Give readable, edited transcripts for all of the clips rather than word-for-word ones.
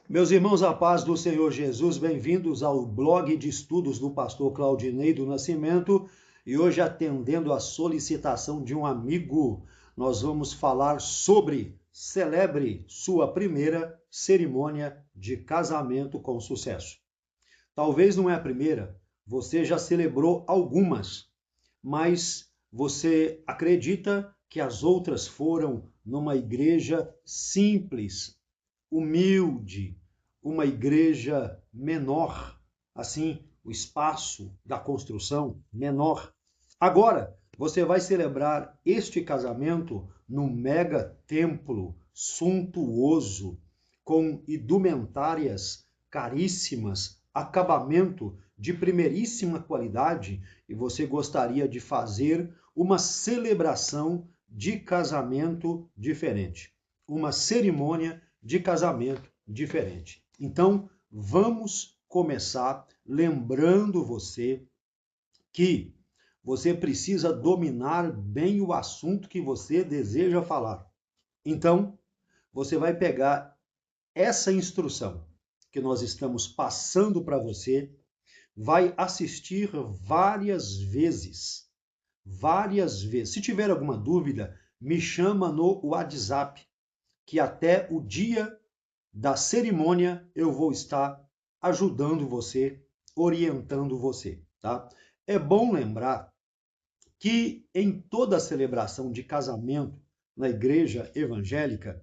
Meus irmãos, a paz do Senhor Jesus, bem-vindos ao blog de estudos do pastor Claudinei do Nascimento. E hoje, atendendo a solicitação de um amigo, nós vamos falar sobre celebre sua primeira cerimônia de casamento com sucesso. Talvez não é a primeira, você já celebrou algumas, mas você acredita que as outras foram numa igreja simples, humilde, uma igreja menor, assim, o espaço da construção menor. Agora, você vai celebrar este casamento num mega templo suntuoso, com indumentárias caríssimas, acabamento de primeiríssima qualidade, e você gostaria de fazer uma celebração de casamento diferente, uma cerimônia de casamento diferente. Então, vamos começar lembrando você que você precisa dominar bem o assunto que você deseja falar. Então, você vai pegar essa instrução que nós estamos passando para você, vai assistir várias vezes. Várias vezes. Se tiver alguma dúvida, me chama no WhatsApp, que até o dia da cerimônia eu vou estar ajudando você, orientando você, tá? É bom lembrar que em toda celebração de casamento na igreja evangélica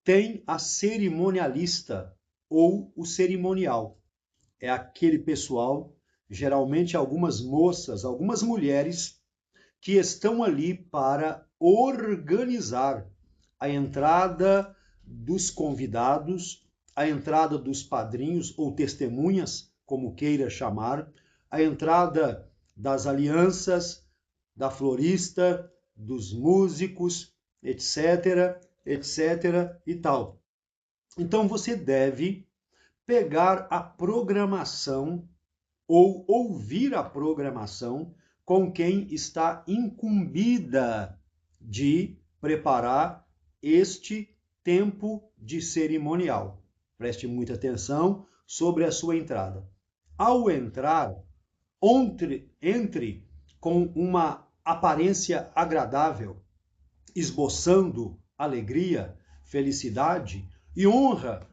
tem a cerimonialista ou o cerimonial. É aquele pessoal, geralmente algumas moças, algumas mulheres, que estão ali para organizar a entrada dos convidados, a entrada dos padrinhos ou testemunhas, como queira chamar, a entrada das alianças, da florista, dos músicos, etc, etc e tal. Então você deve pegar a programação ou ouvir a programação com quem está incumbida de preparar este tempo de cerimonial. Preste muita atenção sobre a sua entrada. Ao entrar, entre com uma aparência agradável, esboçando alegria, felicidade e honra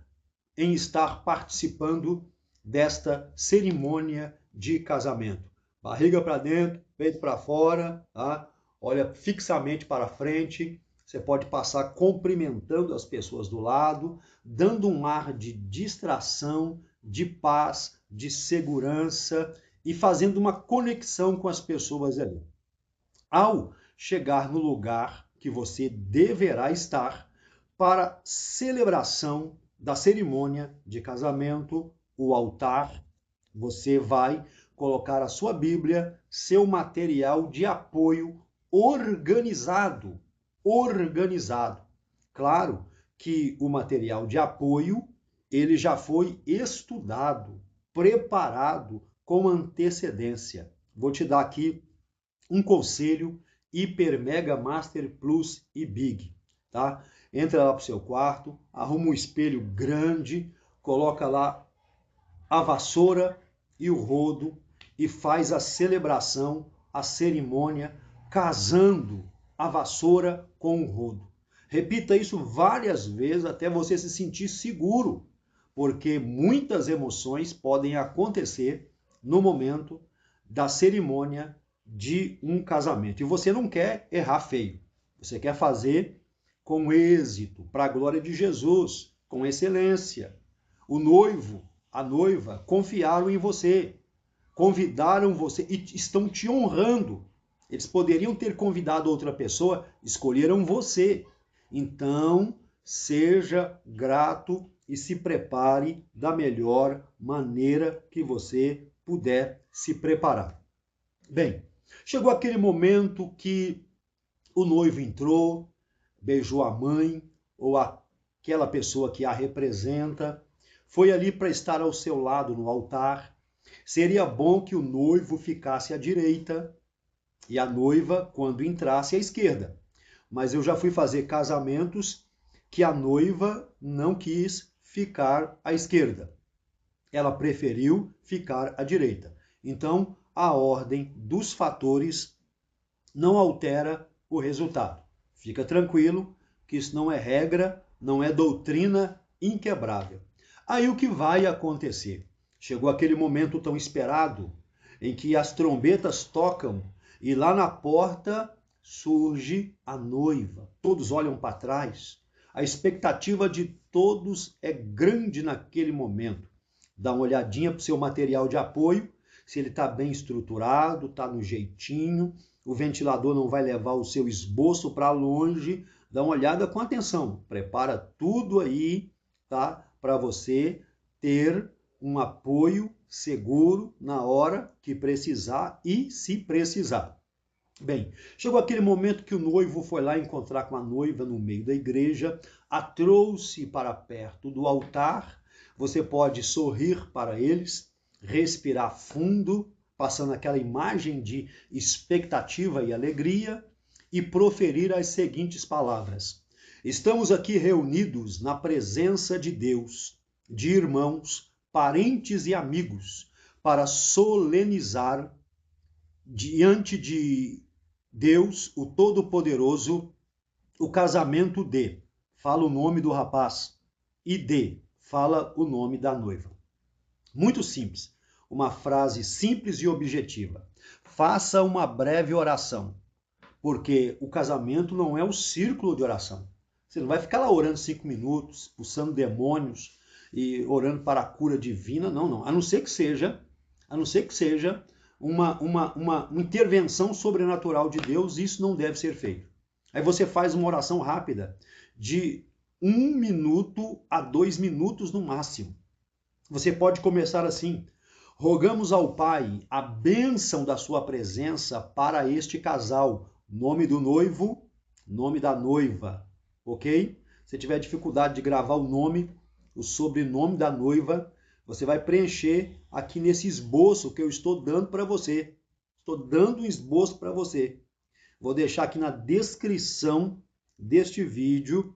em estar participando desta cerimônia de casamento. Barriga para dentro, peito para fora, tá? Olha fixamente para frente. Você pode passar cumprimentando as pessoas do lado, dando um ar de distração, de paz, de segurança e fazendo uma conexão com as pessoas ali. Ao chegar no lugar que você deverá estar para celebração da cerimônia de casamento, o altar, você vai colocar a sua Bíblia, seu material de apoio organizado. Organizado. Claro que o material de apoio, ele já foi estudado, preparado com antecedência. Vou te dar aqui um conselho hiper, mega, master, plus e big, tá? Entra lá pro seu quarto, arruma um espelho grande, coloca lá a vassoura e o rodo e faz a celebração, a cerimônia, casando a vassoura com o rodo. Repita isso várias vezes até você se sentir seguro, porque muitas emoções podem acontecer no momento da cerimônia de um casamento. E você não quer errar feio. Você quer fazer com êxito, para a glória de Jesus, com excelência. O noivo, a noiva, confiaram em você, convidaram você e estão te honrando. Eles poderiam ter convidado outra pessoa, escolheram você. Então, seja grato e se prepare da melhor maneira que você puder se preparar. Bem, chegou aquele momento que o noivo entrou, beijou a mãe ou aquela pessoa que a representa, foi ali para estar ao seu lado no altar. Seria bom que o noivo ficasse à direita e a noiva, quando entrasse, à esquerda. Mas eu já fui fazer casamentos que a noiva não quis ficar à esquerda. Ela preferiu ficar à direita. Então, a ordem dos fatores não altera o resultado. Fica tranquilo que isso não é regra, não é doutrina inquebrável. Aí o que vai acontecer? Chegou aquele momento tão esperado em que as trombetas tocam e lá na porta surge a noiva. Todos olham para trás. A expectativa de todos é grande naquele momento. Dá uma olhadinha para o seu material de apoio, se ele está bem estruturado, está no jeitinho, o ventilador não vai levar o seu esboço para longe. Dá uma olhada com atenção. Prepara tudo aí, tá? Para você ter um apoio seguro na hora que precisar e se precisar. Bem, chegou aquele momento que o noivo foi lá encontrar com a noiva no meio da igreja, a trouxe para perto do altar. Você pode sorrir para eles, respirar fundo, passando aquela imagem de expectativa e alegria, e proferir as seguintes palavras: estamos aqui reunidos na presença de Deus, de irmãos, parentes e amigos, para solenizar diante de Deus, o Todo-Poderoso, o casamento de, fala o nome do rapaz, e de, fala o nome da noiva. Muito simples, uma frase simples e objetiva. Faça uma breve oração, porque o casamento não é um círculo de oração. Você não vai ficar lá orando 5 minutos, expulsando demônios e orando para a cura divina, não. A não ser que seja uma intervenção sobrenatural de Deus, isso não deve ser feito. Aí você faz uma oração rápida, de 1 minuto a 2 minutos no máximo. Você pode começar assim: rogamos ao Pai a bênção da sua presença para este casal, nome do noivo, nome da noiva, ok? Se tiver dificuldade de gravar o nome, o sobrenome da noiva, você vai preencher aqui nesse esboço que eu estou dando para você. Estou dando um esboço para você. Vou deixar aqui na descrição deste vídeo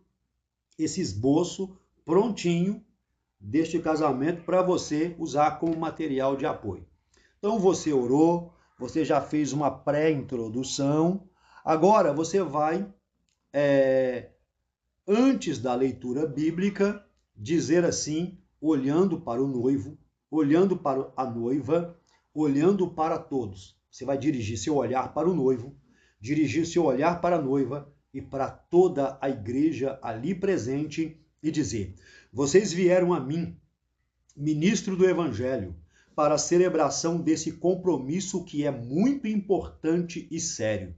esse esboço prontinho deste casamento para você usar como material de apoio. Então você orou, você já fez uma pré-introdução. Agora você vai, antes da leitura bíblica, dizer assim, olhando para o noivo, olhando para a noiva, olhando para todos. Você vai dirigir seu olhar para o noivo, dirigir seu olhar para a noiva e para toda a igreja ali presente e dizer: vocês vieram a mim, ministro do Evangelho, para a celebração desse compromisso que é muito importante e sério,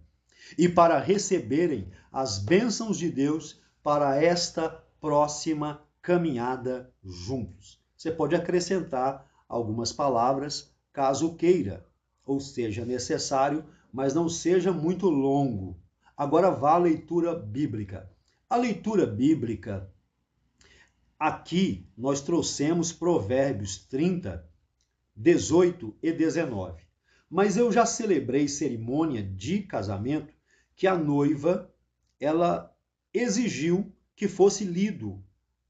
e para receberem as bênçãos de Deus para esta próxima caminhada juntos. Você pode acrescentar algumas palavras, caso queira, ou seja necessário, mas não seja muito longo. Agora vá à leitura bíblica. A leitura bíblica, aqui nós trouxemos Provérbios 30, 18 e 19. Mas eu já celebrei cerimônia de casamento que a noiva, ela exigiu que fosse lido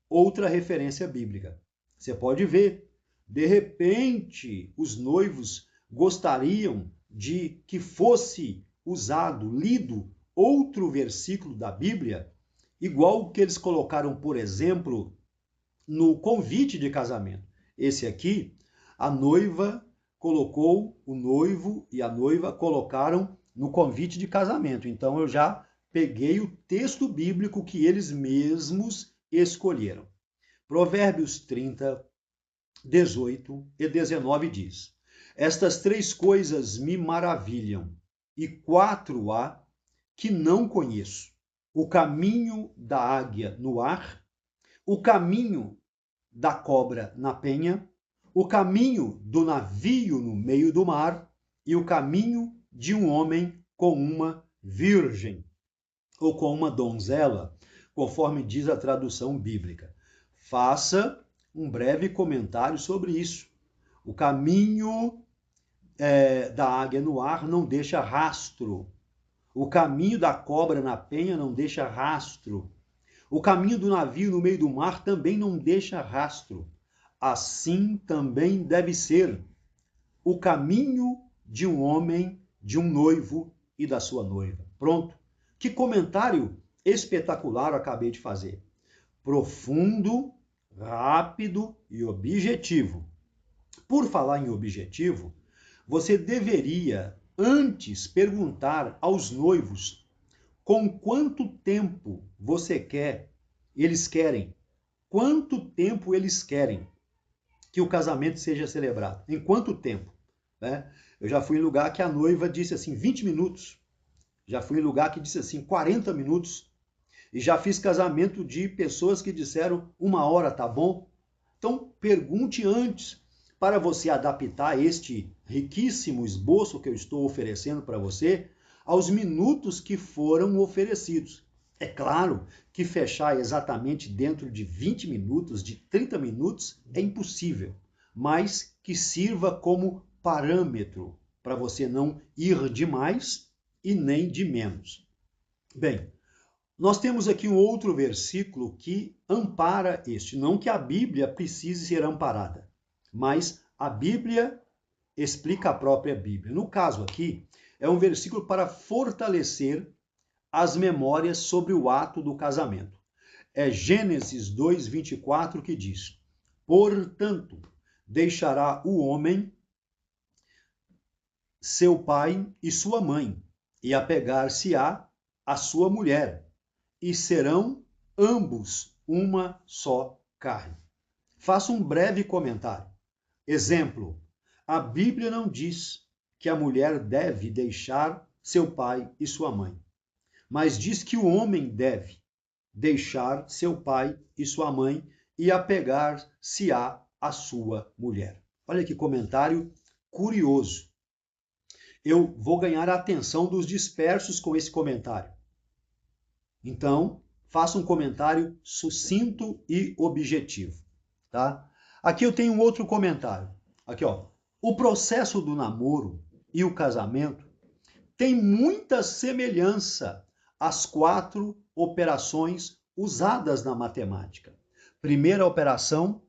outra referência bíblica. Você pode ver, de repente, os noivos gostariam de que fosse usado, lido, outro versículo da Bíblia, igual o que eles colocaram, por exemplo, no convite de casamento. Esse aqui, a noiva colocou, o noivo e a noiva colocaram no convite de casamento. Então, eu já peguei o texto bíblico que eles mesmos escolheram. Provérbios 30, 18 e 19 diz: estas 3 coisas me maravilham, e 4 há que não conheço: o caminho da águia no ar, o caminho da cobra na penha, o caminho do navio no meio do mar e o caminho de um homem com uma virgem, ou com uma donzela, conforme diz a tradução bíblica. Faça um breve comentário sobre isso. O caminho da águia no ar não deixa rastro. O caminho da cobra na penha não deixa rastro. O caminho do navio no meio do mar também não deixa rastro. Assim também deve ser o caminho de um homem, de um noivo e da sua noiva. Pronto. Que comentário espetacular eu acabei de fazer. Profundo, rápido e objetivo. Por falar em objetivo, você deveria antes perguntar aos noivos com quanto tempo eles querem, quanto tempo eles querem que o casamento seja celebrado. Em quanto tempo? Né? Eu já fui em lugar que a noiva disse assim, 20 minutos. Já fui em lugar que disse assim, 40 minutos. E já fiz casamento de pessoas que disseram 1 hora, tá bom? Então, pergunte antes para você adaptar este riquíssimo esboço que eu estou oferecendo para você aos minutos que foram oferecidos. É claro que fechar exatamente dentro de 20 minutos, de 30 minutos, é impossível, mas que sirva como parâmetro para você não ir de mais e nem de menos. Bem, nós temos aqui um outro versículo que ampara este. Não que a Bíblia precise ser amparada, mas a Bíblia explica a própria Bíblia. No caso aqui, é um versículo para fortalecer as memórias sobre o ato do casamento. É Gênesis 2:24 que diz: portanto, deixará o homem seu pai e sua mãe, e apegar-se-á à sua mulher, e serão ambos uma só carne. Faço um breve comentário. Exemplo: a Bíblia não diz que a mulher deve deixar seu pai e sua mãe, mas diz que o homem deve deixar seu pai e sua mãe e apegar-se-á à sua mulher. Olha que comentário curioso. Eu vou ganhar a atenção dos dispersos com esse comentário. Então, faça um comentário sucinto e objetivo, tá? Aqui eu tenho um outro comentário. Aqui, ó. O processo do namoro e o casamento tem muita semelhança às 4 operações usadas na matemática. Primeira operação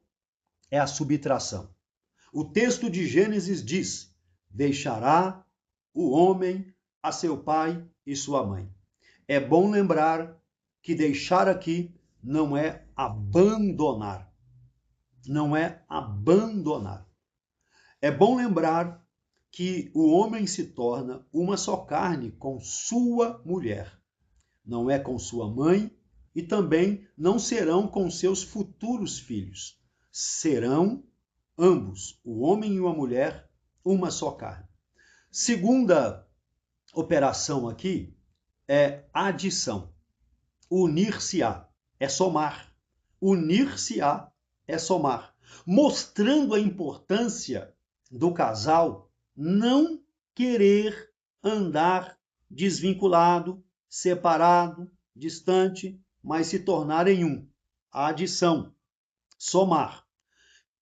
é a subtração. O texto de Gênesis diz: deixará o homem a seu pai e sua mãe. É bom lembrar que deixar aqui não é abandonar. Não é abandonar. É bom lembrar que o homem se torna uma só carne com sua mulher. Não é com sua mãe e também não serão com seus futuros filhos. Serão ambos, o homem e a mulher, uma só carne. Segunda operação aqui é adição. Unir-se-á é somar. Unir-se-á é somar. Mostrando a importância do casal não querer andar desvinculado, separado, distante, mas se tornarem um. A adição, somar.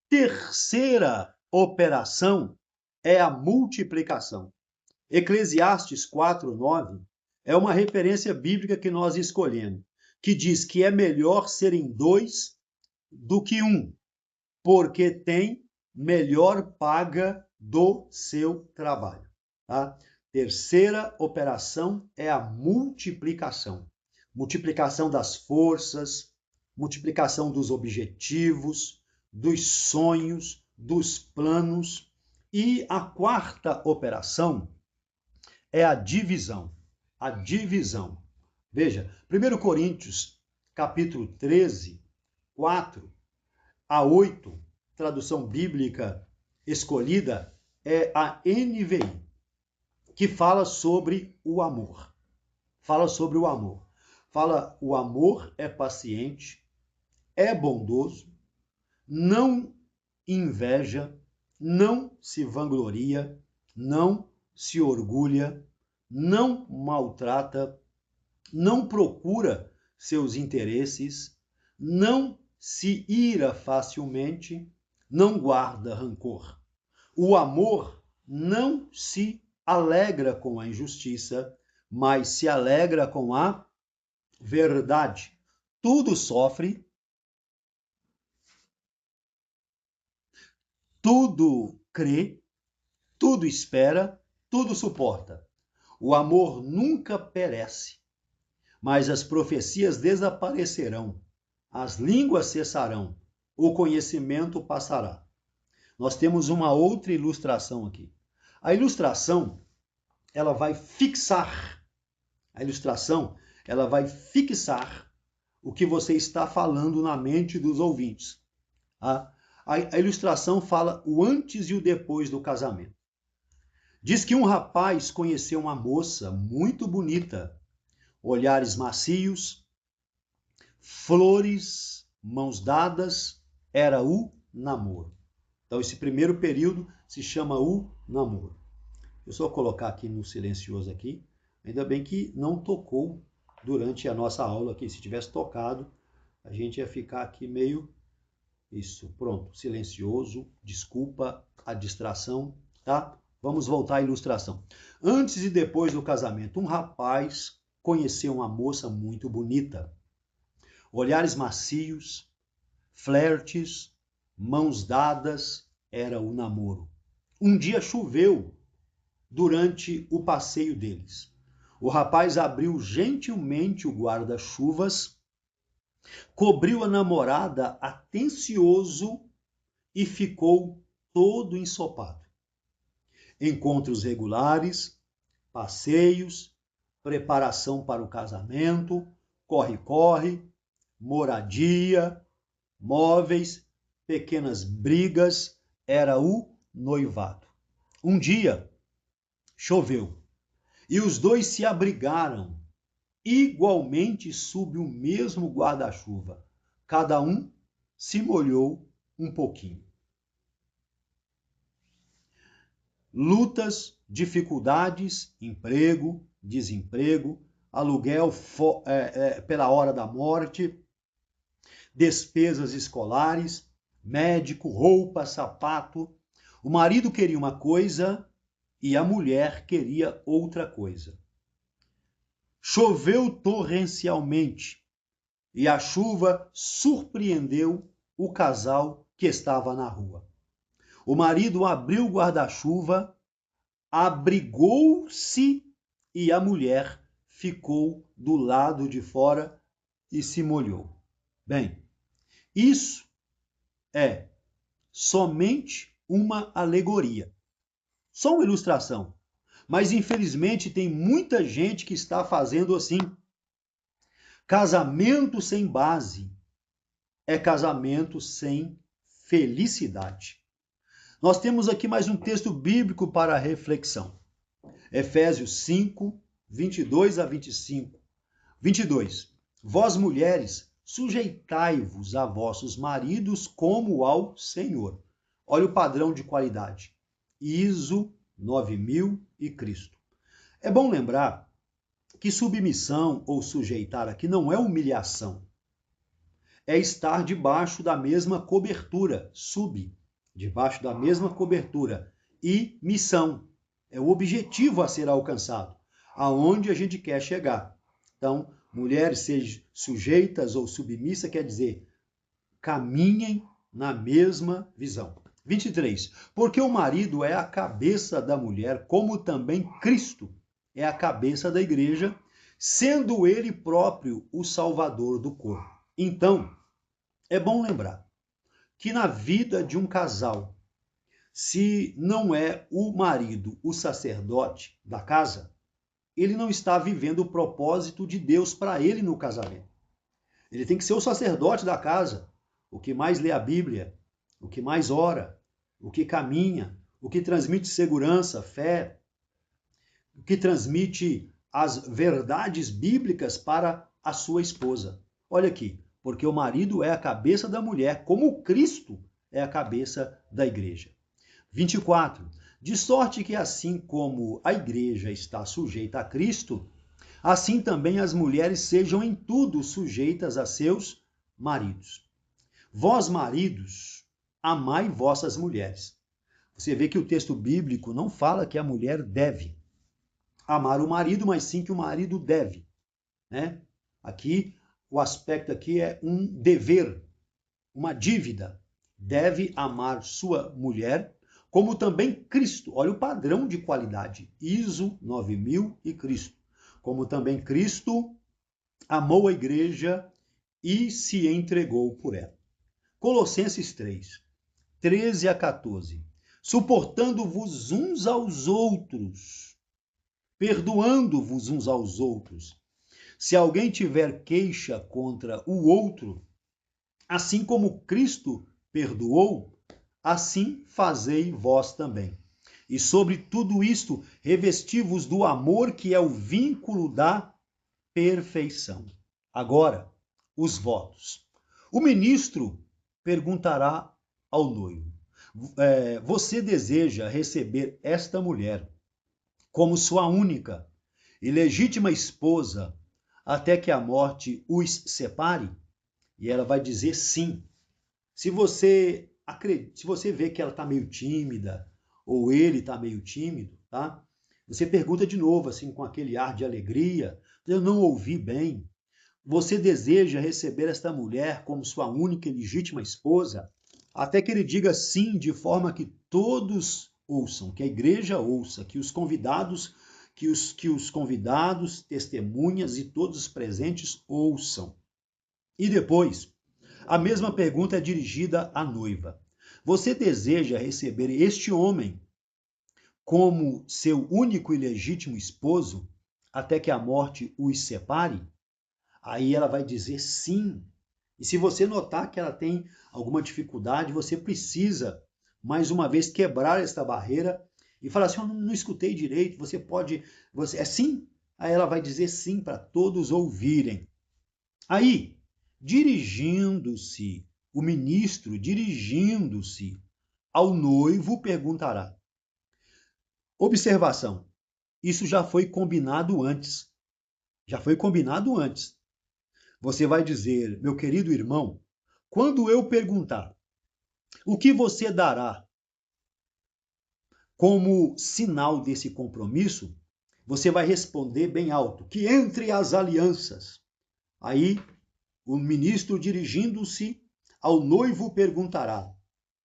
Terceira operação é a multiplicação. Eclesiastes 4:9 é uma referência bíblica que nós escolhemos, que diz que é melhor serem 2 do que 1, porque tem melhor paga do seu trabalho. Tá? Terceira operação é a multiplicação. Multiplicação das forças, multiplicação dos objetivos, dos sonhos, dos planos. E a quarta operação é a divisão. A divisão. Veja, 1 Coríntios, capítulo 13, 4 a 8, tradução bíblica escolhida é a NVI, que fala sobre o amor. Fala sobre o amor. Fala, o amor é paciente, é bondoso, não inveja, não se vangloria, não se orgulha, não maltrata, não procura seus interesses, não se ira facilmente, não guarda rancor. O amor não se alegra com a injustiça, mas se alegra com a verdade. tudo sofre, tudo crê, tudo espera, tudo suporta. O amor nunca perece, mas as profecias desaparecerão, as línguas cessarão, o conhecimento passará. Nós temos uma outra ilustração aqui. A ilustração, ela vai fixar o que você está falando na mente dos ouvintes. A ilustração fala o antes e o depois do casamento. Diz que um rapaz conheceu uma moça muito bonita, olhares macios, flores, mãos dadas, era o namoro. Então, esse primeiro período se chama o namoro. Eu só colocar aqui no silencioso aqui, ainda bem que não tocou durante a nossa aula aqui. Se tivesse tocado, a gente ia ficar aqui meio... Isso, pronto, silencioso, desculpa a distração, tá? Vamos voltar à ilustração. Antes e depois do casamento, um rapaz conheceu uma moça muito bonita. Olhares macios, flertes, mãos dadas, era o namoro. Um dia choveu durante o passeio deles. O rapaz abriu gentilmente o guarda-chuvas, cobriu a namorada atencioso e ficou todo ensopado. Encontros regulares, passeios, preparação para o casamento, corre-corre, moradia, móveis, pequenas brigas, era o noivado. Um dia choveu e os dois se abrigaram igualmente sob o mesmo guarda-chuva. Cada um se molhou um pouquinho. Lutas, dificuldades, emprego, desemprego, aluguel pela hora da morte, despesas escolares, médico, roupa, sapato. O marido queria uma coisa e a mulher queria outra coisa. Choveu torrencialmente e a chuva surpreendeu o casal que estava na rua. O marido abriu o guarda-chuva, abrigou-se e a mulher ficou do lado de fora e se molhou. Bem, isso é somente uma alegoria, só uma ilustração. Mas, infelizmente, tem muita gente que está fazendo assim. Casamento sem base é casamento sem felicidade. Nós temos aqui mais um texto bíblico para reflexão. Efésios 5, 22 a 25. 22. Vós, mulheres, sujeitai-vos a vossos maridos como ao Senhor. Olha o padrão de qualidade. ISO 9000 e Cristo. É bom lembrar que submissão ou sujeitar aqui não é humilhação. É estar debaixo da mesma cobertura, debaixo da mesma cobertura. E missão, é o objetivo a ser alcançado, aonde a gente quer chegar. Então, mulheres sejam sujeitas ou submissas, quer dizer, caminhem na mesma visão. 23. Porque o marido é a cabeça da mulher, como também Cristo é a cabeça da igreja, sendo ele próprio o salvador do corpo. Então, é bom lembrar que na vida de um casal, se não é o marido o sacerdote da casa, ele não está vivendo o propósito de Deus para ele no casamento. Ele tem que ser o sacerdote da casa, o que mais lê a Bíblia, o que mais ora, o que caminha, o que transmite segurança, fé, o que transmite as verdades bíblicas para a sua esposa. Olha aqui, porque o marido é a cabeça da mulher, como Cristo é a cabeça da igreja. 24. De sorte que assim como a igreja está sujeita a Cristo, assim também as mulheres sejam em tudo sujeitas a seus maridos. Vós, maridos, amai vossas mulheres. Você vê que o texto bíblico não fala que a mulher deve amar o marido, mas sim que o marido deve, né? Aqui o aspecto aqui é um dever, uma dívida. Deve amar sua mulher, como também Cristo. Olha o padrão de qualidade. ISO 9000 e Cristo. Como também Cristo amou a igreja e se entregou por ela. Colossenses 3, 13 a 14. Suportando-vos uns aos outros, perdoando-vos uns aos outros. Se alguém tiver queixa contra o outro, assim como Cristo perdoou, assim fazei vós também. E sobre tudo isto, revesti-vos do amor, que é o vínculo da perfeição. Agora, os votos. O ministro perguntará ao noivo: você deseja receber esta mulher como sua única e legítima esposa até que a morte os separe? E ela vai dizer sim. Se você vê que ela está meio tímida, ou ele está meio tímido, tá? Você pergunta de novo, assim, com aquele ar de alegria: eu não ouvi bem. Você deseja receber esta mulher como sua única e legítima esposa? Até que ele diga sim, de forma que todos ouçam, que a igreja ouça, que os convidados, testemunhas e todos os presentes ouçam. E depois, a mesma pergunta é dirigida à noiva. Você deseja receber este homem como seu único e legítimo esposo até que a morte os separe? Aí ela vai dizer sim. E se você notar que ela tem alguma dificuldade, você precisa, mais uma vez, quebrar esta barreira e falar assim: eu não escutei direito, você pode... é sim? Aí ela vai dizer sim para todos ouvirem. Aí, o ministro, dirigindo-se ao noivo, perguntará. Observação, isso já foi combinado antes. Já foi combinado antes. Você vai dizer: meu querido irmão, quando eu perguntar o que você dará como sinal desse compromisso, você vai responder bem alto, que entre as alianças. Aí, o ministro, dirigindo-se ao noivo, perguntará: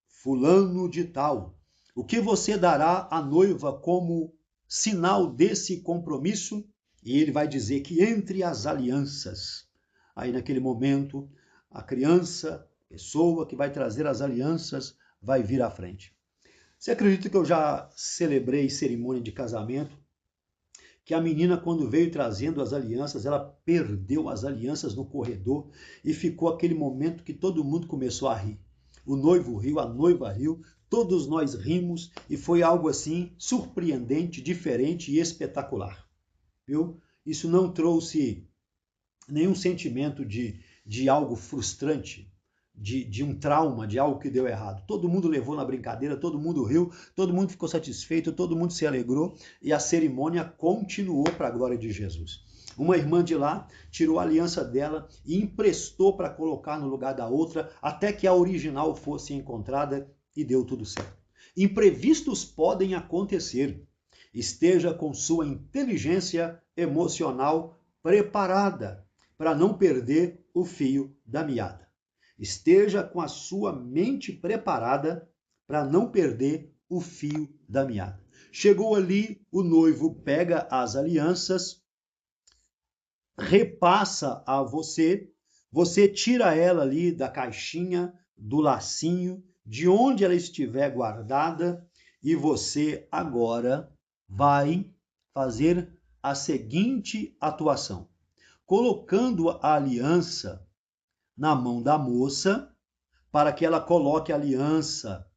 fulano de tal, o que você dará à noiva como sinal desse compromisso? E ele vai dizer que entre as alianças. Aí, naquele momento, a criança, pessoa que vai trazer as alianças, vai vir à frente. Você acredita que eu já celebrei cerimônia de casamento? Que a menina, quando veio trazendo as alianças, ela perdeu as alianças no corredor e ficou aquele momento que todo mundo começou a rir. O noivo riu, a noiva riu, todos nós rimos e foi algo assim surpreendente, diferente e espetacular. Viu? Isso não trouxe nenhum sentimento de algo frustrante, de um trauma, de algo que deu errado. Todo mundo levou na brincadeira, todo mundo riu, todo mundo ficou satisfeito, todo mundo se alegrou e a cerimônia continuou para a glória de Jesus. Uma irmã de lá tirou a aliança dela e emprestou para colocar no lugar da outra até que a original fosse encontrada e deu tudo certo. Imprevistos podem acontecer. Esteja com sua inteligência emocional preparada para não perder o fio da meada. Esteja com a sua mente preparada para não perder o fio da meada. Chegou ali, o noivo pega as alianças, repassa a você, você tira ela ali da caixinha, do lacinho, de onde ela estiver guardada, e você agora vai fazer a seguinte atuação. Colocando a aliança na mão da moça, para que ela coloque a aliança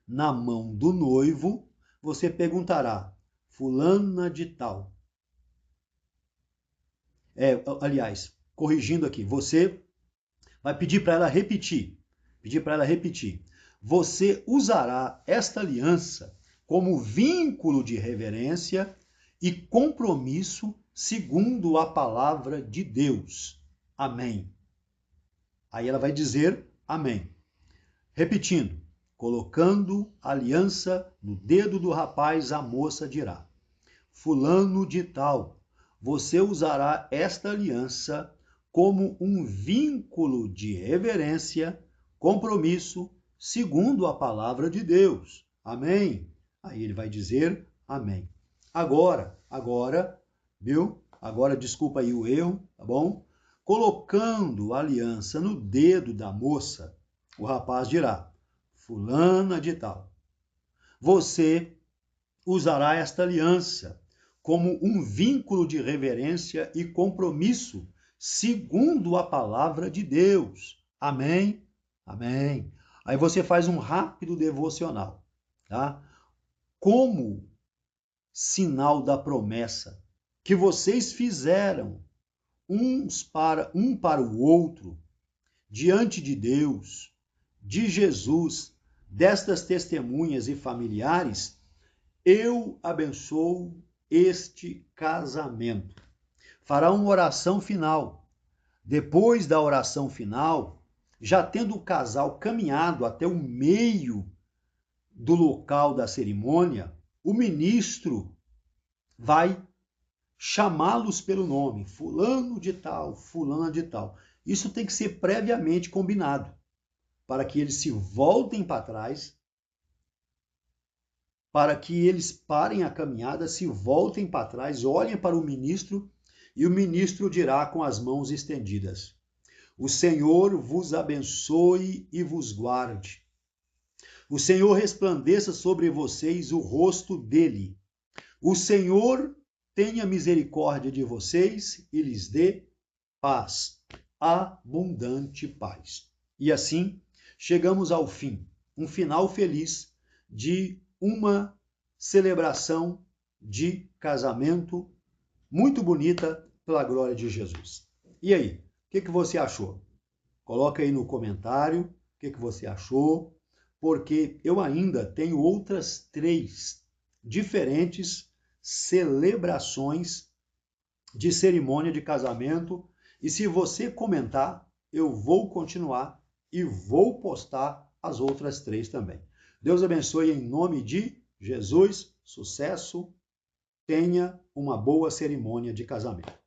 na mão do noivo, você perguntará: fulana de tal. Aliás, corrigindo aqui, você vai pedir para ela repetir. Você usará esta aliança como vínculo de reverência e compromisso segundo a palavra de Deus. Amém. Aí ela vai dizer amém. Repetindo, colocando a aliança no dedo do rapaz, a moça dirá: fulano de tal, você usará esta aliança como um vínculo de reverência, compromisso, segundo a palavra de Deus. Amém? Aí ele vai dizer amém. Agora, viu? Agora, desculpa aí o erro, tá bom? Colocando a aliança no dedo da moça, o rapaz dirá, fulana de tal, você usará esta aliança como um vínculo de reverência e compromisso, segundo a palavra de Deus. Amém? Amém. Aí você faz um rápido devocional, tá? Como sinal da promessa que vocês fizeram um para o outro, diante de Deus, de Jesus, destas testemunhas e familiares, eu abençoo este casamento. Fará uma oração final. Depois da oração final, já tendo o casal caminhado até o meio do local da cerimônia, o ministro vai chamá-los pelo nome, fulano de tal, fulana de tal. Isso tem que ser previamente combinado, para que eles se voltem para trás, para que eles parem a caminhada, se voltem para trás, olhem para o ministro, e o ministro dirá com as mãos estendidas: o Senhor vos abençoe e vos guarde. O Senhor resplandeça sobre vocês o rosto dele. O Senhor tenha misericórdia de vocês e lhes dê paz, abundante paz. E assim, chegamos ao fim, um final feliz de uma celebração de casamento muito bonita pela glória de Jesus. E aí, o que você achou? Coloca aí no comentário o que você achou, porque eu ainda tenho outras 3 diferentes celebrações de cerimônia de casamento, e se você comentar, eu vou continuar e vou postar as outras 3 também. Deus abençoe em nome de Jesus, sucesso, tenha uma boa cerimônia de casamento.